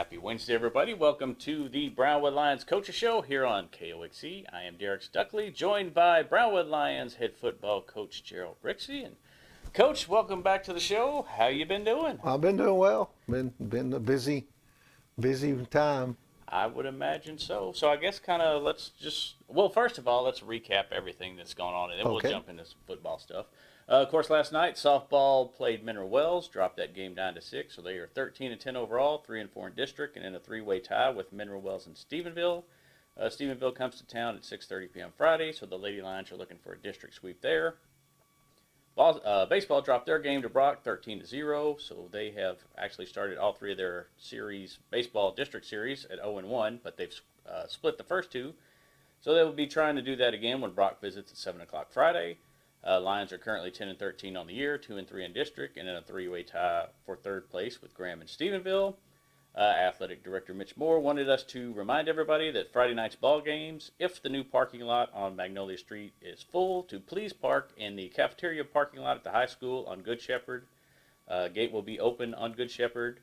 Happy Wednesday, everybody. Welcome to the Brownwood Lions Coaches Show here on KOXE. I am Derek Stuckley, joined by Brownwood Lions head football coach Gerald Brixey. And Coach, welcome back to the show. How you been doing? I've been doing well. Been a busy time. I would imagine so. So I guess first of all, let's recap everything that's going on, and then we'll Okay. jump into some football stuff. Of course, last night softball played Mineral Wells, dropped that game 9-6, so they are 13-10 overall, 3-4 in district, and in a three-way tie with Mineral Wells and Stephenville. Stephenville comes to town at 6:30 p.m. Friday, so the Lady Lions are looking for a district sweep there. Baseball dropped their game to Brock 13-0, so they have actually started all three of their baseball district series at 0-1, but they've split the first two. So they will be trying to do that again when Brock visits at 7 o'clock Friday. Lions are currently 10-13 on the year, 2-3 in district, and in a three-way tie for third place with Graham and Stephenville. Athletic Director Mitch Moore wanted us to remind everybody that Friday night's ball games, if the new parking lot on Magnolia Street is full, to please park in the cafeteria parking lot at the high school on Good Shepherd. Gate will be open on Good Shepherd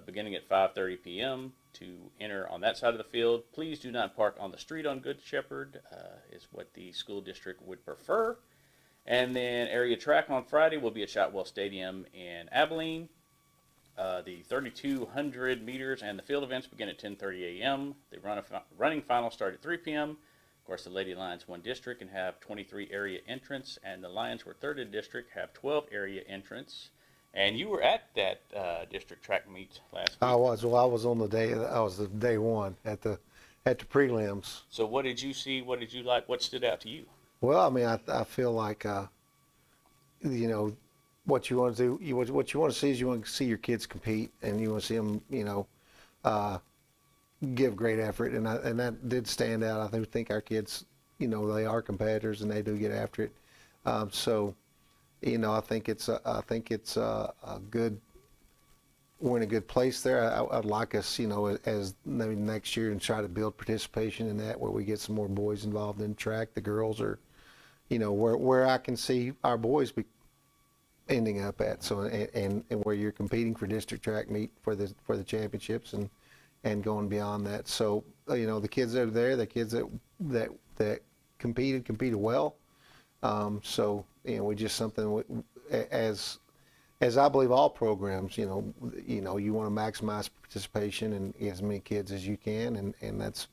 beginning at 5:30 p.m. to enter on that side of the field. Please do not park on the street on Good Shepherd, is what the school district would prefer. And then area track on Friday will be at Shotwell Stadium in Abilene. The 3,200 meters and the field events begin at 10:30 a.m. The running finals start at 3 p.m. Of course, the Lady Lions won district and have 23 area entrants, and the Lions were third in district, have 12 area entrants. And you were at that district track meet last week. I was. Well, I was on the day. I was the day one at the prelims. So what did you see? What did you like? What stood out to you? Well, I mean, I feel like what you want to do. What you want to see is you want to see your kids compete, and you want to see them give great effort, and that did stand out. I think our kids, they are competitors and they do get after it. So, I think it's a good. We're in a good place there. I'd like us, as maybe next year, and try to build participation in that, where we get some more boys involved in track. The girls are, where I can see our boys be ending up at. So and where you're competing for district track meet for the championships and going beyond that. So the kids that are there, the kids that competed well. So we just something as I believe all programs, you want to maximize participation and as many kids as you can, and that's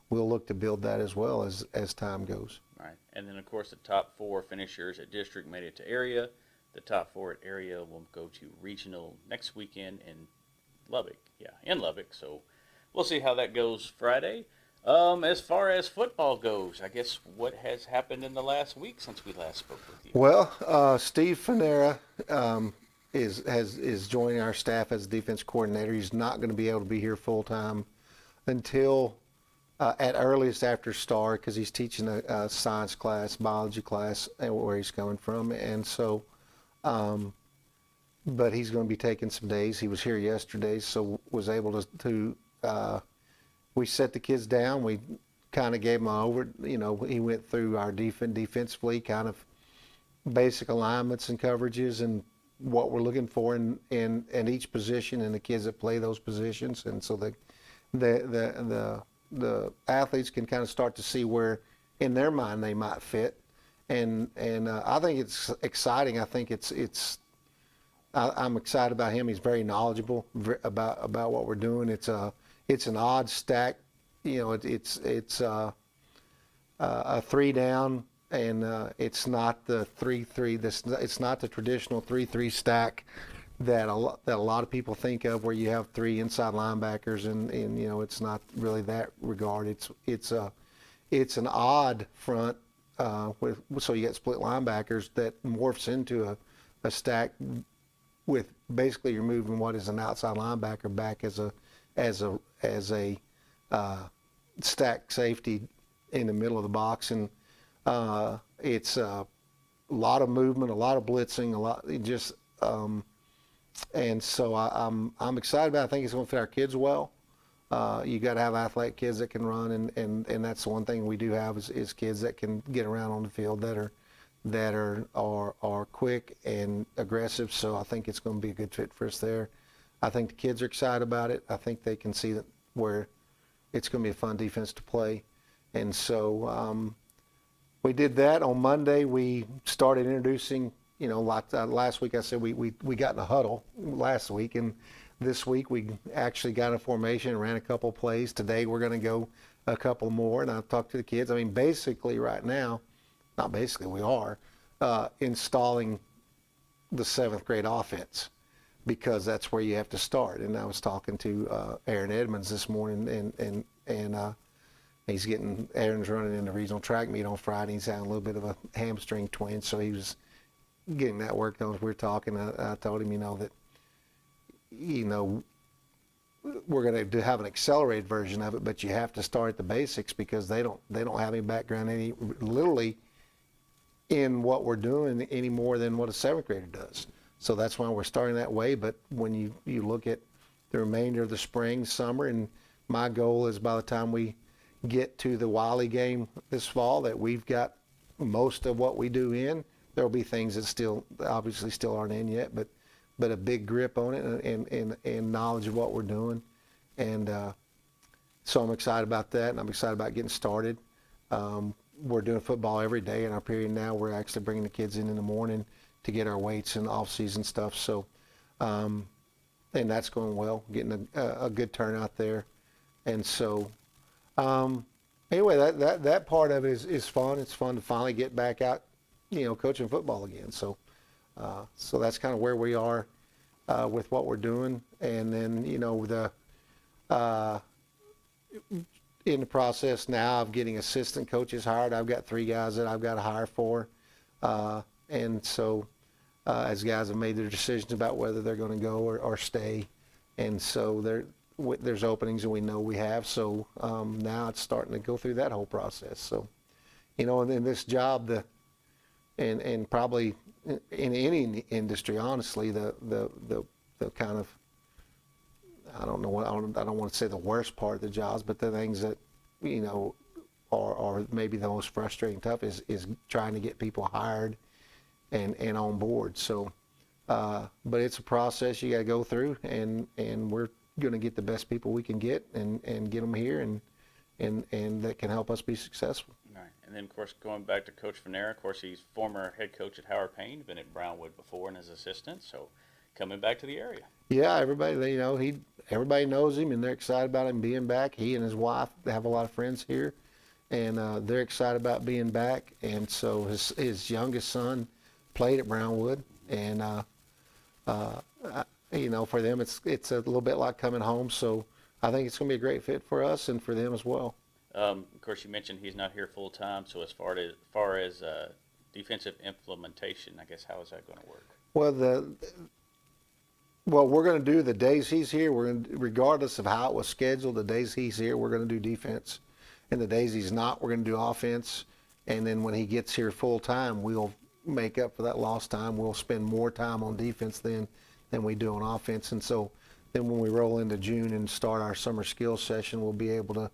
we'll look to build that as well as time goes. Right, and then of course the top four finishers at district made it to area. The top four at area will go to regional next weekend in Lubbock. In Lubbock. So we'll see how that goes Friday. As far as football goes, I guess what has happened in the last week since we last spoke with you? Well, Steve Fanera is joining our staff as defense coordinator. He's not going to be able to be here full time until at earliest after STAR, because he's teaching a science class, biology class, where he's coming from, and so. But he's going to be taking some days. He was here yesterday, so was able to we set the kids down. We kind of gave him over. He went through our defensively, kind of basic alignments and coverages and what we're looking for in each position and the kids that play those positions. And so the athletes can kind of start to see where in their mind they might fit. And I think it's exciting. I think I'm excited about him. He's very knowledgeable about what we're doing. It's an odd stack. It's a 3 down, and it's not the 3-3. It's not the traditional 3-3 stack that a lot of people think of, where you have 3 inside linebackers, and it's not really that regard. It's an odd front. So you get split linebackers that morphs into a stack with basically you're moving what is an outside linebacker back as a stack safety in the middle of the box, and it's a lot of movement, a lot of blitzing, and so I'm excited about it. I think it's going to fit our kids well. You got to have athletic kids that can run, and that's the one thing we do have is kids that can get around on the field that are quick and aggressive. So I think it's going to be a good fit for us there. I think the kids are excited about it. I think they can see that where it's going to be a fun defense to play. And so we did that. On Monday, we started introducing, like last week I said we got in a huddle last week, and this week we actually got a formation and ran a couple plays. Today we're going to go a couple more, and I've talked to the kids. I mean, basically right now, not basically, we are installing the 7th grade offense, because that's where you have to start. And I was talking to Aaron Edmonds this morning, and Aaron's running in the regional track meet on Friday. He's having a little bit of a hamstring twinge, so he was getting that worked on as we were talking. I told him, that, we're going to have an accelerated version of it, but you have to start at the basics, because they don't have any background literally in what we're doing any more than what a 7th grader does. So that's why we're starting that way. But when you look at the remainder of the spring, summer, and my goal is by the time we get to the Wiley game this fall, that we've got most of what we do in. There'll be things that obviously still aren't in yet, but a big grip on it and knowledge of what we're doing. And so I'm excited about that, and I'm excited about getting started. We're doing football every day in our period now. We're actually bringing the kids in the morning to get our weights and off-season stuff. So, and that's going well, getting a good turnout there. And so, anyway, that part of it is fun. It's fun to finally get back out, coaching football again. So, so that's kind of where we are with what we're doing. And then, in the process now of getting assistant coaches hired. I've got 3 guys that I've got to hire for. And so as guys have made their decisions about whether they're going to go or stay. And so there's openings, and we know we have. So now it's starting to go through that whole process. So, and in this job, and probably in any industry, honestly, the kind of, I don't want to say the worst part of the jobs, but the things that, are maybe the most frustrating, tough is trying to get people hired and on board. So, but it's a process you got to go through, and we're going to get the best people we can get and get them here and that can help us be successful. Right. And then, of course, going back to Coach Venera, of course, he's former head coach at Howard Payne, been at Brownwood before and as assistant, so coming back to the area. Yeah, everybody, everybody knows him, and they're excited about him being back. He and his wife have a lot of friends here, and they're excited about being back. And so his youngest son played at Brownwood, and for them it's a little bit like coming home. So I think it's going to be a great fit for us and for them as well. Of course, you mentioned he's not here full time. So as far as defensive implementation, I guess, how is that going to work? Well, we're going to do the days he's here. Regardless of how it was scheduled, the days he's here, we're going to do defense, and the days he's not, we're going to do offense. And then when he gets here full time, we'll make up for that lost time. We'll spend more time on defense than we do on offense. And so then when we roll into June and start our summer skills session, we'll be able to,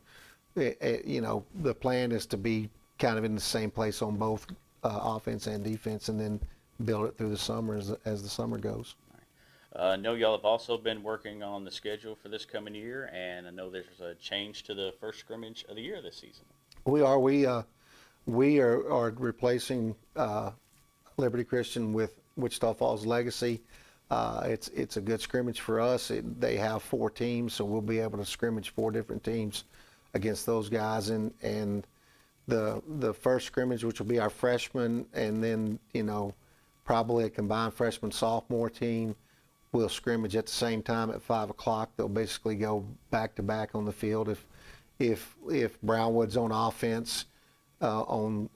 the plan is to be kind of in the same place on both offense and defense, and then build it through the summer as the summer goes. I know y'all have also been working on the schedule for this coming year, and I know there's a change to the first scrimmage of the year this season. We are. We are replacing Liberty Christian with Wichita Falls Legacy. It's a good scrimmage for us. They have 4 teams, so we'll be able to scrimmage 4 different teams against those guys. And the first scrimmage, which will be our freshmen, and then probably a combined freshman-sophomore team, will scrimmage at the same time at 5 o'clock. They'll basically go back to back on the field. If Brownwood's on offense on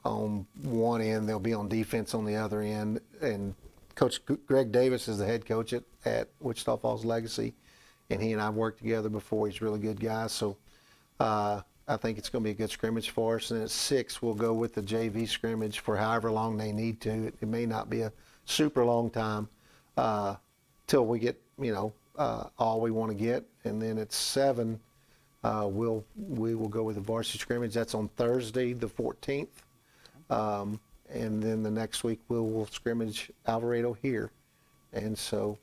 one end, they'll be on defense on the other end. And Coach Greg Davis is the head coach at Wichita Falls Legacy, and he and I have worked together before. He's a really good guy. So I think it's going to be a good scrimmage for us. And at 6, we'll go with the JV scrimmage for however long they need to. It may not be a super long time till we get, all we want to get. And then at 7, we will go with the varsity scrimmage. That's on Thursday, the 14th. And then the next week we'll scrimmage Alvarado here. And so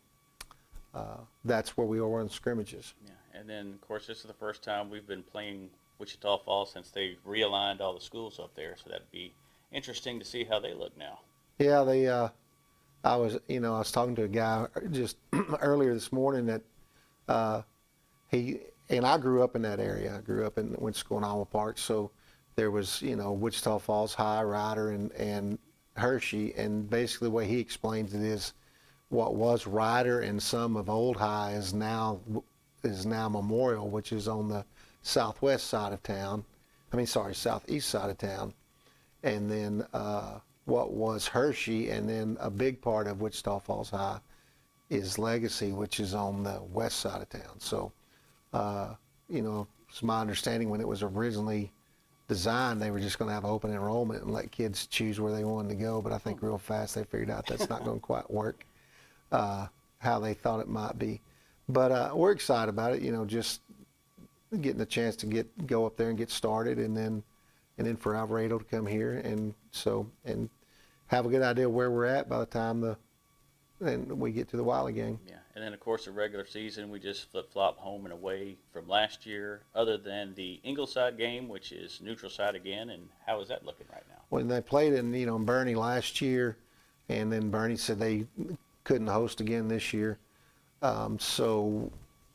that's where we will run scrimmages. Yeah, and then of course this is the first time we've been playing Wichita Falls since they realigned all the schools up there, so that'd be interesting to see how they look now. Yeah, I was talking to a guy just earlier this morning that uh, he and I grew up in that area. I grew up went to school in Alma Park, so there was Wichita Falls High, Ryder, and Hershey, and basically the way he explains it is what was Ryder and some of Old High is now Memorial, which is on the southwest side of town. I mean, sorry, southeast side of town, and then what was Hershey, and then a big part of Wichita Falls High is Legacy, which is on the west side of town. So, it's my understanding when it was originally designed, they were just going to have open enrollment and let kids choose where they wanted to go. But I think real fast they figured out that's not going to quite work how they thought it might be. But we're excited about it. Just getting a chance to go up there and get started, and then for Alvarado to come here, and have a good idea where we're at by the time we get to the Wiley game. Yeah, and then of course the regular season we just flip-flop home and away from last year, other than the Ingleside game, which is neutral site again. And how is that looking right now? When they played in Bernie last year, and then Bernie said they couldn't host again this year, so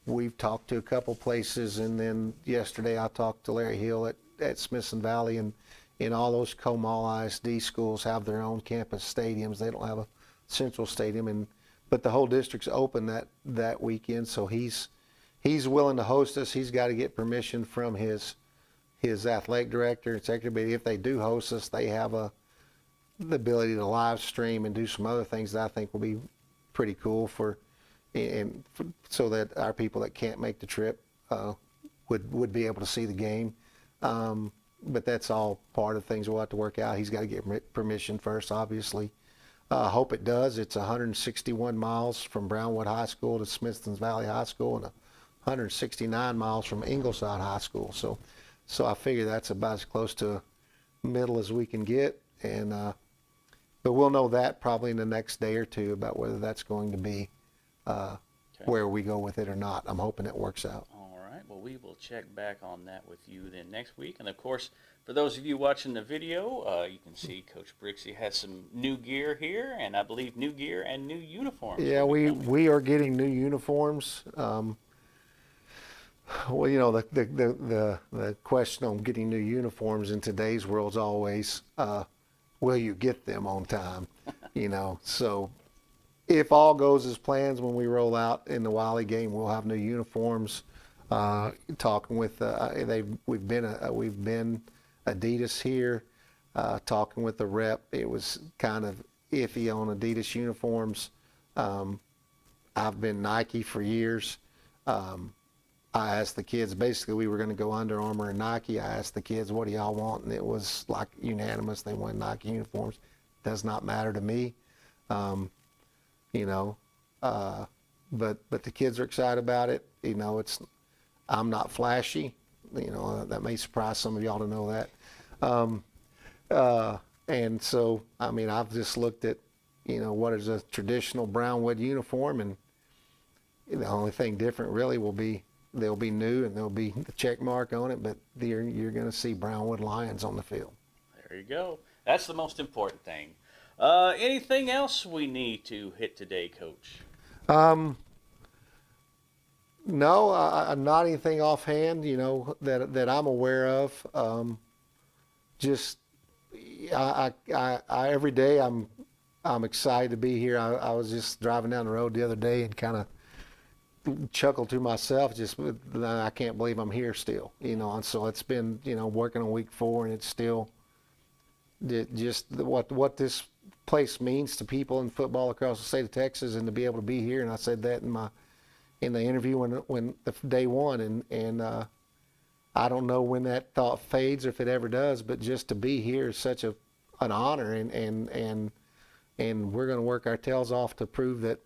we've talked to a couple places, and then yesterday I talked to Larry Hill at Smithson Valley, and all those Comal ISD schools have their own campus stadiums. They don't have a central stadium, but the whole district's open that weekend, so he's willing to host us. He's got to get permission from his athletic director and secretary. But if they do host us, they have the ability to live stream and do some other things that I think will be pretty cool so that our people that can't make the trip would be able to see the game. But that's all part of things we'll have to work out. He's got to get permission first, obviously. I hope it does. It's 161 miles from Brownwood High School to Smithson's Valley High School, and 169 miles from Ingleside High School. So I figure that's about as close to middle as we can get. But we'll know that probably in the next day or two about whether that's going to be where we go with it or not. I'm hoping it works out. All right. Well, we will check back on that with you then next week. And of course, for those of you watching the video, you can see Coach Brixey has some new gear here, and I believe new gear and new uniforms. Yeah, we are getting new uniforms. Well, the question on getting new uniforms in today's world is always, will you get them on time? So if all goes as planned, when we roll out in the Wiley game, we'll have new uniforms. Talking with we've been Adidas here. Talking with the rep, it was kind of iffy on Adidas uniforms. I've been Nike for years. I asked the kids, basically we were going to go Under Armour and Nike. I asked the kids, what do y'all want? And it was like unanimous. They wanted Nike uniforms. Does not matter to me. But the kids are excited about it. I'm not flashy. That may surprise some of y'all to know that. And so, I've just looked at, what is a traditional Brownwood uniform, and the only thing different really they'll be new and there'll be the check mark on it, but you're going to see Brownwood Lions on the field. There you go. That's the most important thing. Anything else we need to hit today, Coach? No, not anything offhand, that I'm aware of. Just I every day I'm excited to be here. I was just driving down the road the other day and kind of chuckled to myself. I can't believe I'm here still, And so it's been, working on week 4, and it's still just what this place means to people in football across the state of Texas, and to be able to be here. And I said that in the interview when the day one, and I don't know when that thought fades or if it ever does, but just to be here is such an honor, and we're going to work our tails off to prove that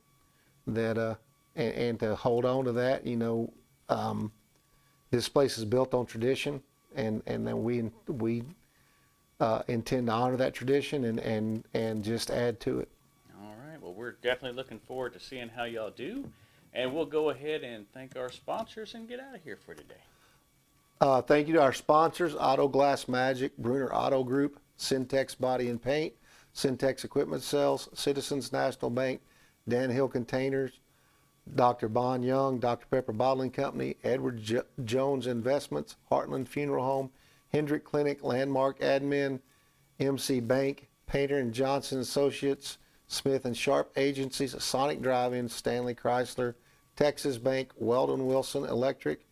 and to hold on to that. This place is built on tradition, and then we intend to honor that tradition and just add to it. All right. Well, we're definitely looking forward to seeing how y'all do. And we'll go ahead and thank our sponsors and get out of here for today. Thank you to our sponsors, Auto Glass Magic, Bruner Auto Group, Syntex Body and Paint, Syntex Equipment Sales, Citizens National Bank, Dan Hill Containers, Dr. Bon Young, Dr. Pepper Bottling Company, Edward Jones Investments, Heartland Funeral Home, Hendrick Clinic, Landmark Admin, MC Bank, Painter and Johnson Associates, Smith and Sharp Agencies, Sonic Drive-In, Stanley Chrysler, Texas Bank, Weldon Wilson Electric,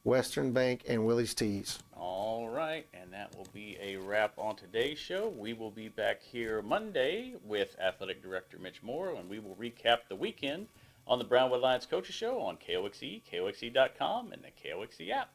Western Bank, and Willie's Teas. All right, and that will be a wrap on today's show. We will be back here Monday with Athletic Director Mitch Moore, and we will recap the weekend on the Brownwood Lions Coaches Show on KOXE, KOXE.com, and the KOXE app.